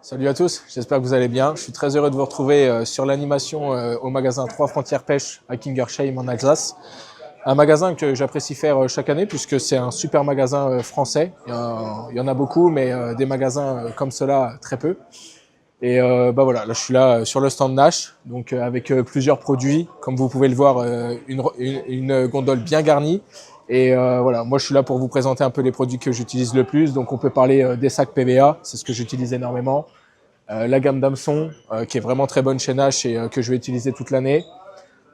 Salut à tous, j'espère que vous allez bien. Je suis très heureux de vous retrouver sur l'animation au magasin 3 Frontières Pêche à Kingersheim en Alsace. Un magasin que j'apprécie faire chaque année puisque c'est un super magasin français. Il y en a beaucoup, mais des magasins comme cela, très peu. Et bah voilà, là je suis là sur le stand Nash, donc avec plusieurs produits. Comme vous pouvez le voir, une gondole bien garnie. Et voilà, moi je suis là pour vous présenter un peu les produits que j'utilise le plus. Donc on peut parler des sacs PVA, c'est ce que j'utilise énormément. La gamme d'hameçons, qui est vraiment très bonne chez Nash et que je vais utiliser toute l'année.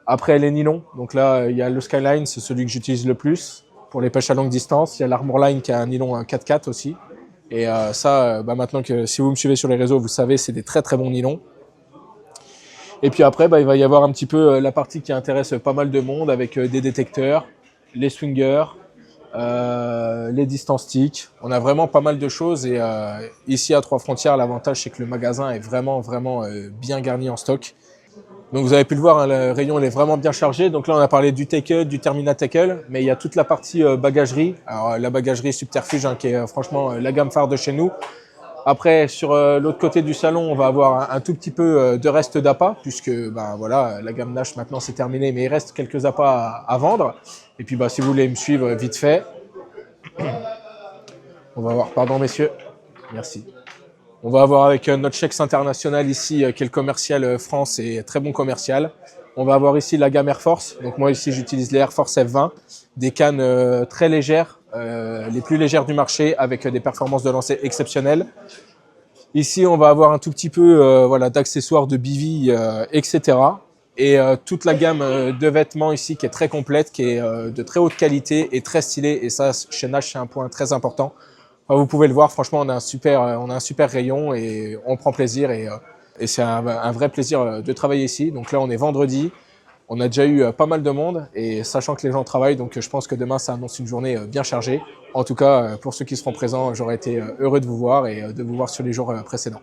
Après les nylons, donc là il y a le Skyline, c'est celui que j'utilise le plus pour les pêches à longue distance. Il y a l'Armor Line qui a un nylon 4x4 aussi. Et ça, maintenant que si vous me suivez sur les réseaux, vous savez, c'est des très très bons nylons. Et puis après, il va y avoir un petit peu la partie qui intéresse pas mal de monde avec des détecteurs, les swingers, les distance sticks. On a vraiment pas mal de choses et ici à Trois Frontières, l'avantage c'est que le magasin est vraiment bien garni en stock. Donc vous avez pu le voir, hein, le rayon il est vraiment bien chargé. Donc là on a parlé du tackle, du terminal tackle, mais il y a toute la partie bagagerie. Alors la bagagerie Subterfuge, hein, qui est franchement la gamme phare de chez nous. Après sur l'autre côté du salon, on va avoir un tout petit peu de reste d'appât, puisque voilà, la gamme Nash maintenant c'est terminé, mais il reste quelques appâts à vendre. Et puis si vous voulez me suivre vite fait, on va voir, pardon messieurs, merci. On va avoir avec notre Chex International ici, qui est le commercial France et très bon commercial. On va avoir ici la gamme Air Force. Donc moi ici j'utilise les Air Force F20, des cannes très légères, les plus légères du marché avec des performances de lancer exceptionnelles. Ici on va avoir un tout petit peu d'accessoires, de bivy, etc. Et toute la gamme de vêtements ici qui est très complète, qui est de très haute qualité et très stylée. Et ça chez Nash c'est un point très important. Vous pouvez le voir, franchement, on a un super rayon et on prend plaisir et c'est un vrai plaisir de travailler ici. Donc là, on est vendredi, on a déjà eu pas mal de monde et sachant que les gens travaillent, donc je pense que demain, ça annonce une journée bien chargée. En tout cas, pour ceux qui seront présents, j'aurais été heureux de vous voir et de vous voir sur les jours précédents.